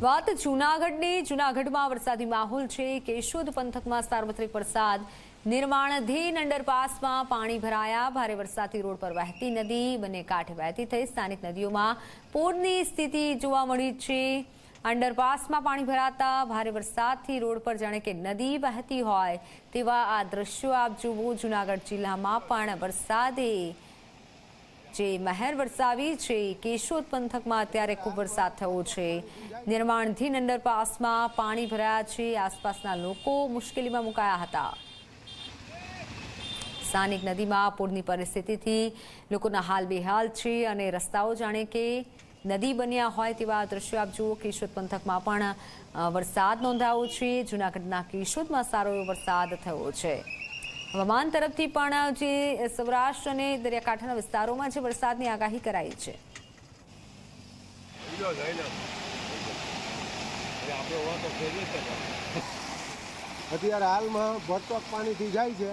વાત જૂનાગઢની જૂનાગઢમાં વરસાદી માહોલ છે। કેશોદ પંથકમાં સાર્વત્રિક વરસાદ। નિર્માણાધીન અંડરપાસમાં પાણી ભરાયા। ભારે વરસાદથી રોડ પર વહેતી નદી બંને કાંઠે વહેતી થઈ। સ્થાનિક નદીઓમાં પૂરની સ્થિતિ જોવા મળી છે। અંડરપાસમાં પાણી ભરાતા ભારે વરસાદથી રોડ પર જાણે કે નદી વહેતી હોય તેવા આ દ્રશ્યો આપ જુઓ। જૂનાગઢ જિલ્લામાં પણ વરસાદે જે મહેર વરસાવી છે। કેશોદ પંથકમાં અત્યારે ખૂબ વરસાદ થયો છે। નિર્માણાધીન અંડરપાસમાં પાણી ભરાયા છે। આસપાસના લોકો મુશ્કેલીમાં મુકાયા હતા। સ્થાનિક નદીમાં પૂરની પરિસ્થિતિથી લોકોના હાલ બેહાલ છે અને રસ્તાઓ જાણે કે નદી બન્યા હોય તેવા દ્રશ્યો આપ જુઓ। કેશોદ પંથકમાં પણ વરસાદ નોંધાયો છે। જૂનાગઢના કેશોદમાં સારો એવો વરસાદ થયો છે। હવામાન તરફથી પણ જે સૌરાષ્ટ્ર અને દરિયાકાંઠાના વિસ્તારોમાં જે વરસાદની આગાહી કરાઈ છે। અત્યારે હાલમાં ભરતક પાણીથી જાય છે।